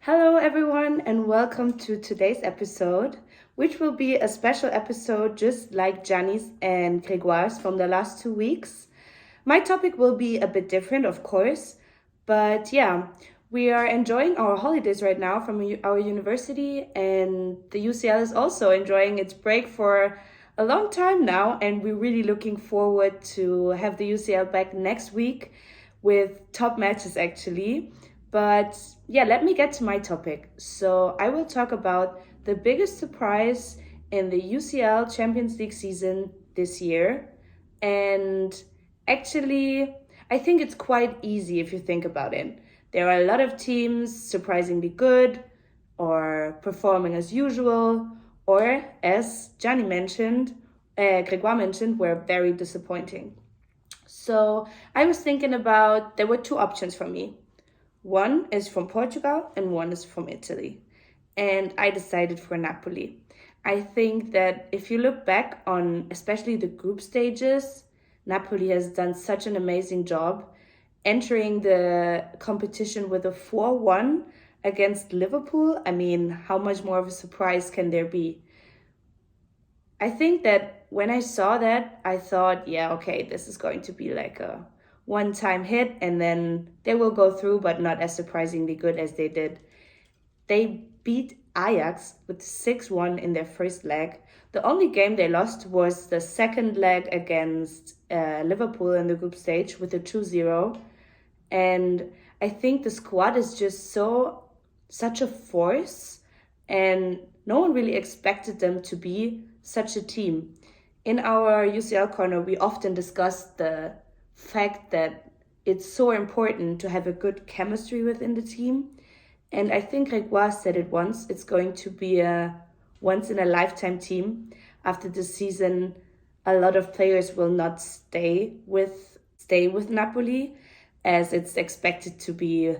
Hello, everyone, and welcome to today's episode, which will be a special episode just like Gianni's and Grégoire's from the last 2 weeks. My topic will be a bit different, of course, but yeah, we are enjoying our holidays right now from our university, and the UCL is also enjoying its break for a long time now, and we're really looking forward to have the UCL back next week with top matches actually. But yeah, let me get to my topic. So I will talk about the biggest surprise in the UCL Champions League season this year. And actually, I think it's quite easy if you think about it. There are a lot of teams surprisingly good or performing as usual, or as Grégoire mentioned, were very disappointing. So I was thinking about there were two options for me. One is from Portugal and one is from Italy. And I decided for Napoli. I think that if you look back on especially the group stages, Napoli has done such an amazing job entering the competition with a 4-1 against Liverpool. I mean, how much more of a surprise can there be? I think that when I saw that, I thought, yeah, okay, this is going to be like a one-time hit and then they will go through, but not as surprisingly good as they did. They beat Ajax with 6-1 in their first leg. The only game they lost was the second leg against Liverpool in the group stage with a 2-0. And I think the squad is just such a force, and no one really expected them to be such a team. In our UCL corner, we often discuss the fact that it's so important to have a good chemistry within the team. And I think Grégoire said it once, it's going to be a once in a lifetime team. After this season, a lot of players will not stay with Napoli, as it's expected to be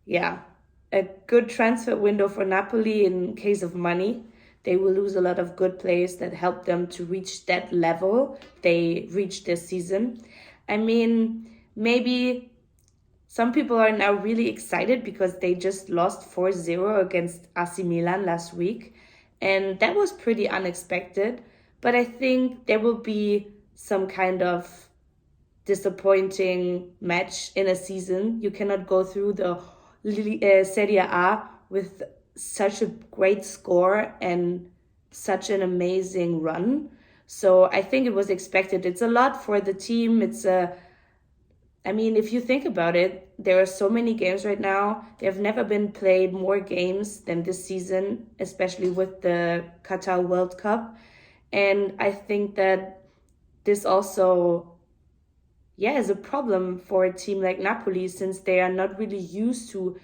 a good transfer window for Napoli in case of money. They will lose a lot of good players that help them to reach that level they reached this season. I mean, maybe some people are now really excited because they just lost 4-0 against AC Milan last week. And that was pretty unexpected. But I think there will be some kind of disappointing match in a season. You cannot go through the Serie A with such a great score and such an amazing run. So I think it was expected. It's a lot for the team. I mean, if you think about it, there are so many games right now. There have never been played more games than this season, especially with the Qatar World Cup. And I think that this also is a problem for a team like Napoli, since they are not really used to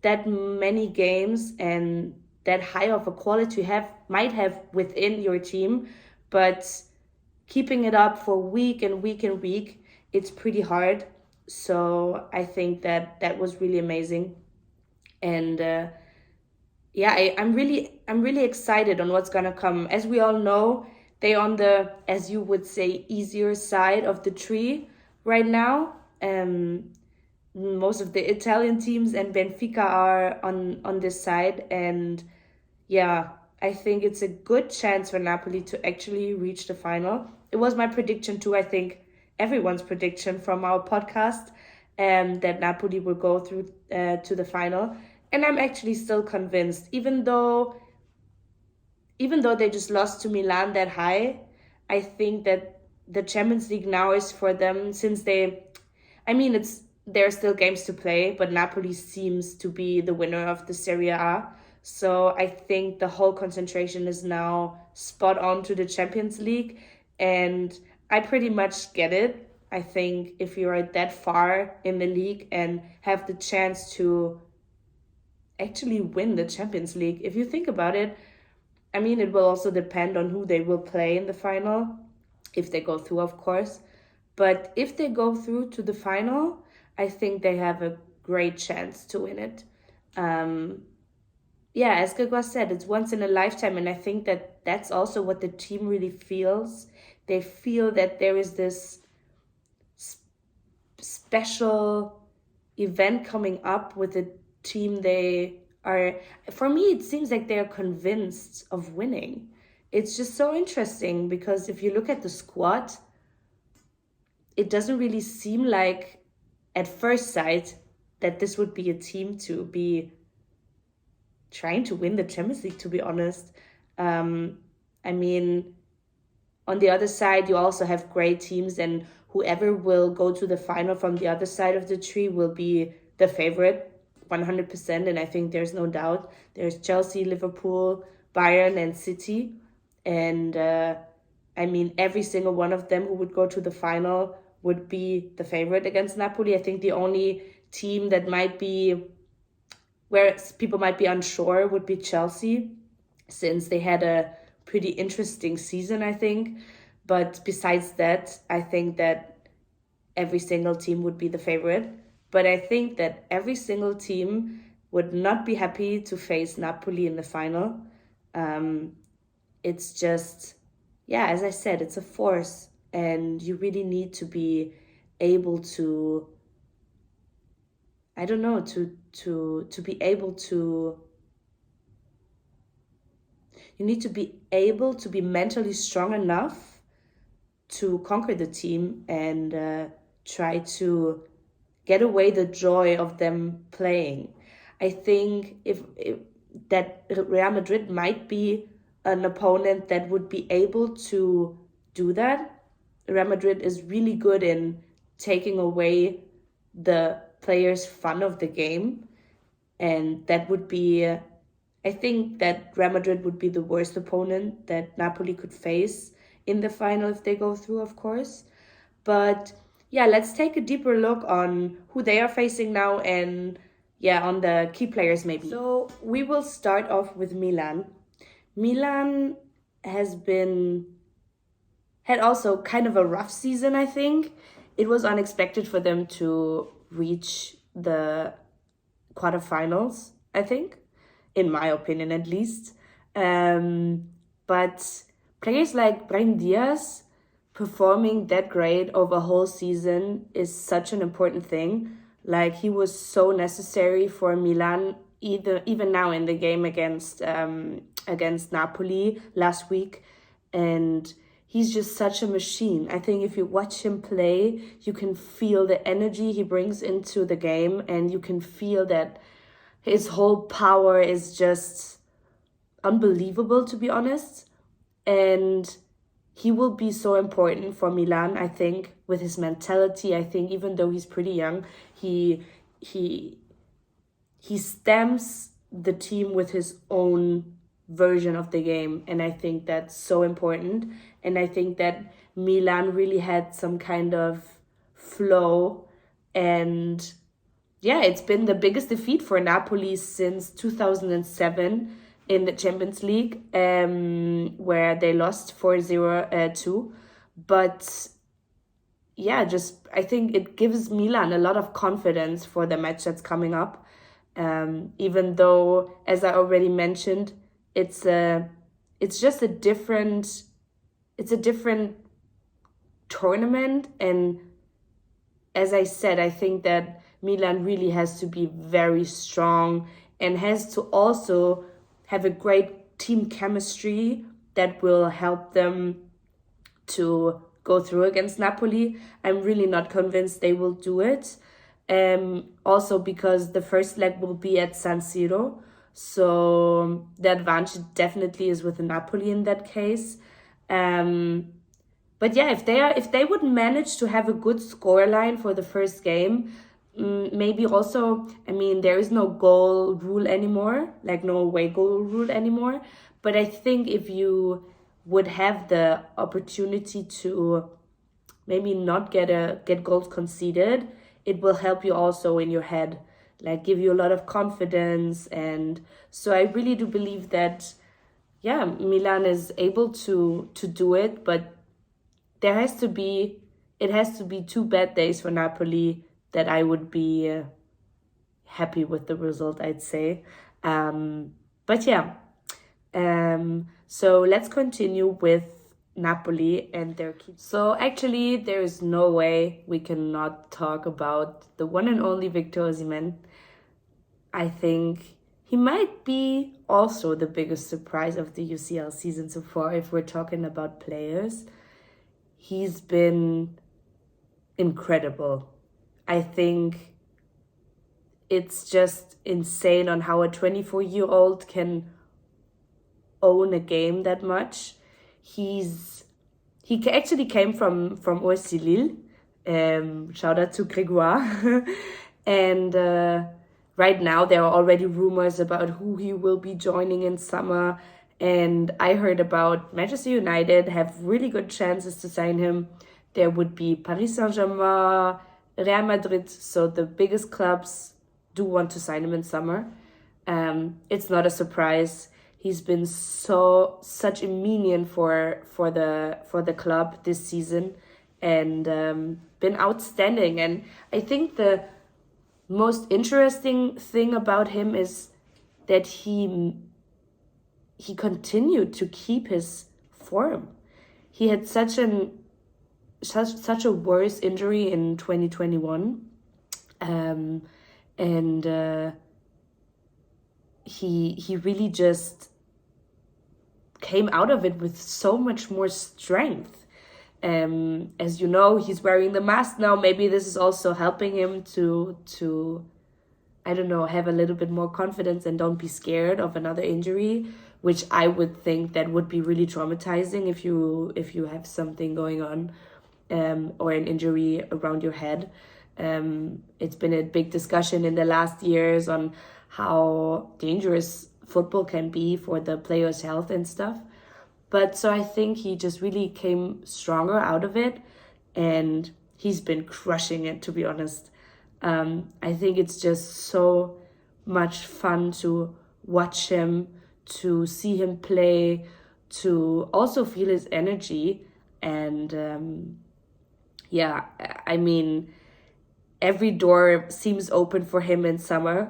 that many games and that high of a quality you might have within your team, but keeping it up for week and week and week, it's pretty hard. So I think that was really amazing. And I'm really excited on what's gonna come. As we all know, they on the, as you would say, easier side of the tree right now. Most of the Italian teams and Benfica are on this side, and yeah, I think it's a good chance for Napoli to actually reach the final. It was my prediction too. I think everyone's prediction from our podcast, that Napoli will go through to the final, and I'm actually still convinced, even though they just lost to Milan that high. I think that the Champions League now is for them, since there are still games to play, but Napoli seems to be the winner of the Serie A. So I think the whole concentration is now spot on to the Champions League, and I pretty much get it. I think if you are that far in the league and have the chance to actually win the Champions League, if you think about it, I mean, it will also depend on who they will play in the final, if they go through, of course. But if they go through to the final, I think they have a great chance to win it. As Gregor said, it's once in a lifetime, and I think that that's also what the team really feels. They feel that there is this special event coming up with a team they are, for me, it seems like they're convinced of winning. It's just so interesting because if you look at the squad, it doesn't really seem like at first sight that this would be a team to be trying to win the Champions League, to be honest. Um, I mean, on the other side, you also have great teams, and whoever will go to the final from the other side of the tree will be the favorite 100%. And I think there's no doubt. There's Chelsea, Liverpool, Bayern, and City. And I mean, every single one of them who would go to the final would be the favorite against Napoli. I think the only team that might be where people might be unsure would be Chelsea, since they had a pretty interesting season, I think. But besides that, I think that every single team would be the favorite. But I think that every single team would not be happy to face Napoli in the final. It's just, yeah, as I said, it's a force, and you really need to be able to, I don't know, to be able to, you need to be able to be mentally strong enough to conquer the team and try to get away the joy of them playing. I think if that Real Madrid might be an opponent that would be able to do that. Real Madrid is really good in taking away the players' fun of the game, and that would be, I think that Real Madrid would be the worst opponent that Napoli could face in the final if they go through, of course. But yeah, let's take a deeper look on who they are facing now and yeah, on the key players maybe. So we will start off with Milan. Milan had also kind of a rough season, I think. It was unexpected for them to reach the quarterfinals, I think, in my opinion at least. But players like Brahim Diaz performing that great over a whole season is such an important thing. Like, he was so necessary for Milan, even now in the game against Napoli last week, and he's just such a machine. I think if you watch him play, you can feel the energy he brings into the game, and you can feel that his whole power is just unbelievable, to be honest. And he will be so important for Milan, I think, with his mentality. I think even though he's pretty young, he stamps the team with his own version of the game, and I think that's so important. And I think that Milan really had some kind of flow, and yeah, it's been the biggest defeat for Napoli since 2007 in the Champions League, where they lost 4-0 but yeah, just I think it gives Milan a lot of confidence for the match that's coming up. Even though, as I already mentioned, it's just a different tournament, and as I said, I think that Milan really has to be very strong and has to also have a great team chemistry that will help them to go through against Napoli. I'm really not convinced they will do it. Also because the first leg will be at San Siro. So the advantage definitely is with Napoli in that case. But yeah, if they would manage to have a good scoreline for the first game, maybe also, I mean, there is no goal rule anymore, like no away goal rule anymore. But I think if you would have the opportunity to maybe not get goals conceded, it will help you also in your head, like give you a lot of confidence. And so I really do believe that, yeah, Milan is able to do it, but it has to be 2 bad days for Napoli that I would be happy with the result, I'd say. But yeah, so let's continue with Napoli and their keeper. So actually, there is no way we cannot talk about the one and only Victor Osimhen. I think he might be also the biggest surprise of the UCL season so far if we're talking about players. He's been incredible. I think it's just insane on how a 24-year-old can own a game that much. He actually came from OSC Lille. Shout out to Grégoire. And right now there are already rumors about who he will be joining in summer. And I heard about Manchester United have really good chances to sign him. There would be Paris Saint-Germain, Real Madrid. So the biggest clubs do want to sign him in summer. It's not a surprise. He's been such a minion for the club this season, and been outstanding. And I think the most interesting thing about him is that he continued to keep his form. He had such a worse injury in 2021, and he really just came out of it with so much more strength. As you know, he's wearing the mask now. Maybe this is also helping him to I don't know, have a little bit more confidence and don't be scared of another injury, which I would think that would be really traumatizing if you have something going on, or an injury around your head. It's been a big discussion in the last years on how dangerous football can be for the player's health and stuff. But so I think he just really came stronger out of it, and he's been crushing it, to be honest. I think it's just so much fun to watch him, to see him play, to also feel his energy. And yeah, I mean, every door seems open for him in summer,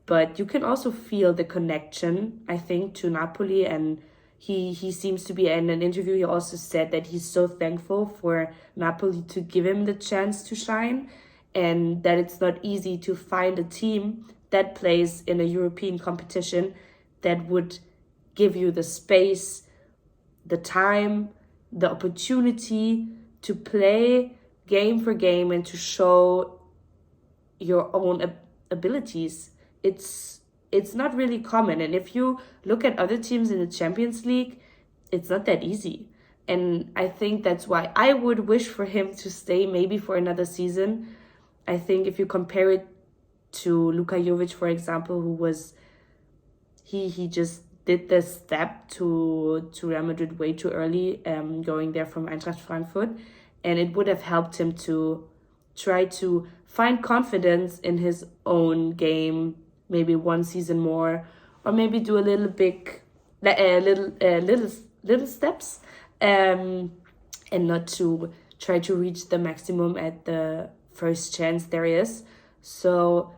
but you can also feel the connection, I think, to Napoli. And he seems to be, in an interview, he also said that he's so thankful for Napoli to give him the chance to shine, and that it's not easy to find a team that plays in a European competition that would give you the space, the time, the opportunity to play game for game and to show your own abilities. It's not really common. And if you look at other teams in the Champions League, it's not that easy. And I think that's why I would wish for him to stay maybe for another season. I think if you compare it to Luka Jovic, for example, who was, he just did the step to Real Madrid way too early, going there from Eintracht Frankfurt. And it would have helped him to try to find confidence in his own game, maybe one season more, or maybe do a little steps, and not to try to reach the maximum at the first chance there is. So,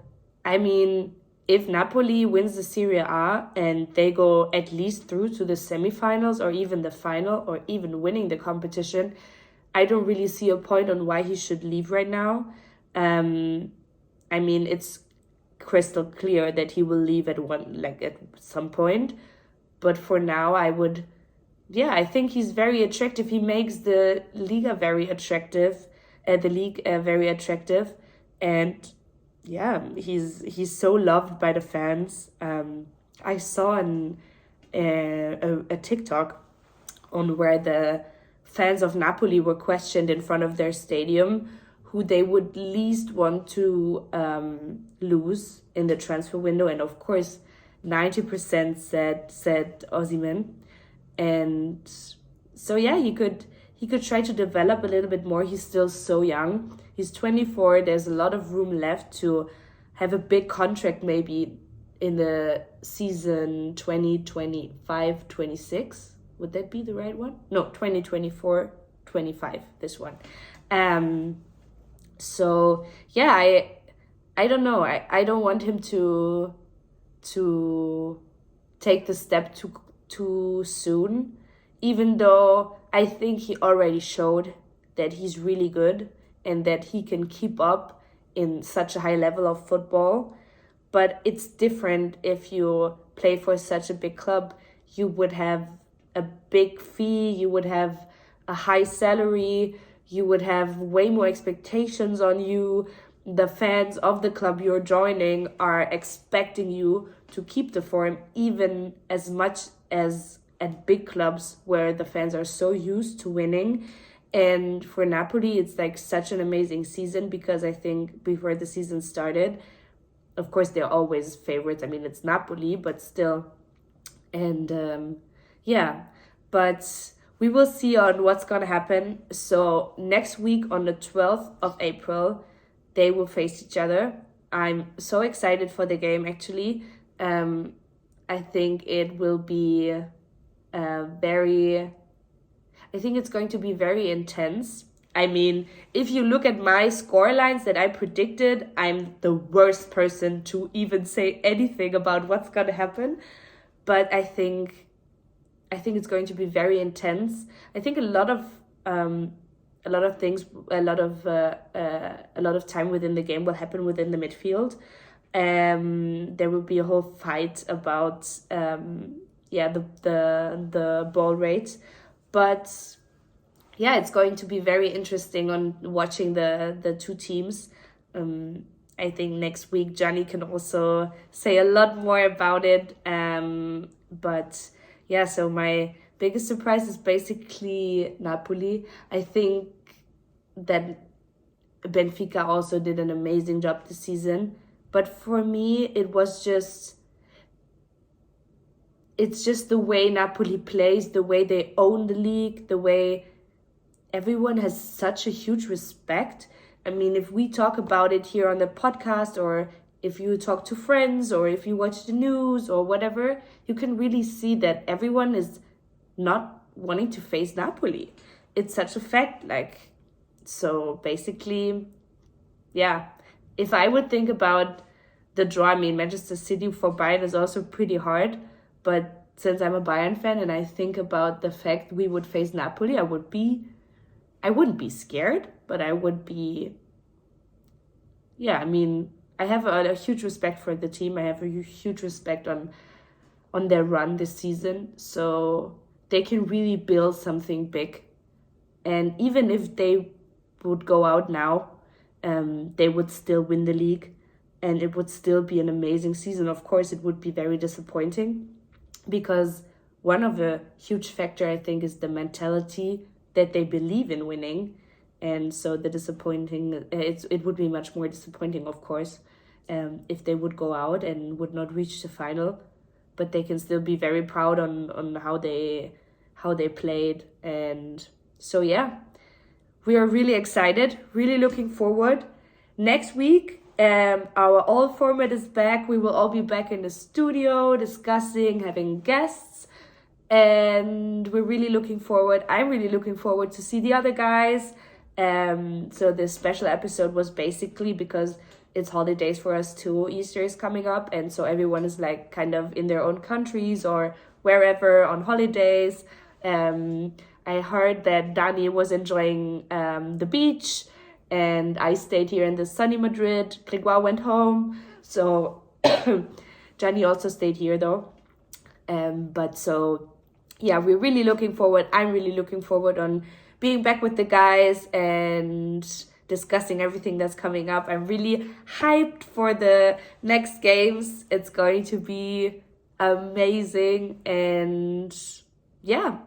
I mean, if Napoli wins the Serie A and they go at least through to the semifinals or even the final or even winning the competition, I don't really see a point on why he should leave right now. I mean, it's crystal clear that he will leave at some point. But for now, I think he's very attractive. He makes the Liga very attractive, the league very attractive, and yeah, he's so loved by the fans. I saw a TikTok on where the fans of Napoli were questioned in front of their stadium who they would least want to lose in the transfer window, and of course 90% said Osimhen. And so yeah, he could try to develop a little bit more. He's still so young. He's 24. There's a lot of room left to have a big contract maybe in the season 2025-26. Would that be the right one? No, 2024-25, this one. So yeah, I don't know. I don't want him to take the step too soon, even though I think he already showed that he's really good and that he can keep up in such a high level of football. but it's different if you play for such a big club. You would have a big fee, you would have a high salary, you would have way more expectations on you. The fans of the club you're joining are expecting you to keep the form, even as much as at big clubs where the fans are so used to winning. And for Napoli, it's like such an amazing season, because I think before the season started, of course, they're always favorites. I mean, it's Napoli, but still. And yeah, but we will see on what's going to happen. So next week on the 12th of April, they will face each other. I'm so excited for the game, actually. I think it will be I think it's going to be very intense. I mean, if you look at my score lines that I predicted, I'm the worst person to even say anything about what's going to happen. But I think it's going to be very intense. I think a lot of things, a lot of time within the game will happen within the midfield. There will be a whole fight about the ball rate, but yeah, it's going to be very interesting on watching the two teams. I think next week Gianni can also say a lot more about it. But yeah, so my biggest surprise is basically Napoli. I think that Benfica also did an amazing job this season. But for me, it's just the way Napoli plays, the way they own the league, the way everyone has such a huge respect. I mean, if we talk about it here on the podcast, or if you talk to friends, or if you watch the news or whatever, you can really see that everyone is not wanting to face Napoli. It's such a fact. Like, so basically, yeah, if I would think about the draw, I mean, Manchester City for Bayern is also pretty hard. But since I'm a Bayern fan and I think about the fact we would face Napoli, I wouldn't be scared, but I would be, yeah, I mean, I have a huge respect for the team. I have a huge respect on their run this season. So they can really build something big. And even if they would go out now, they would still win the league. And it would still be an amazing season. Of course, it would be very disappointing, because one of the huge factor, I think, is the mentality that they believe in winning. And so it would be much more disappointing, of course, if they would go out and would not reach the final. But they can still be very proud on how they played. And so yeah, we are really excited, really looking forward. Next week, our old format is back. We will all be back in the studio discussing, having guests, and we're really looking forward. I'm really looking forward to see the other guys. So this special episode was basically because it's holidays for us too. Easter is coming up, and so everyone is like kind of in their own countries or wherever on holidays. I heard that Dani was enjoying the beach, and I stayed here in the sunny Madrid. Grégoire went home, so Gianni also stayed here though. But so yeah, we're really looking forward. I'm really looking forward on being back with the guys and discussing everything that's coming up. I'm really hyped for the next games. It's going to be amazing, and yeah.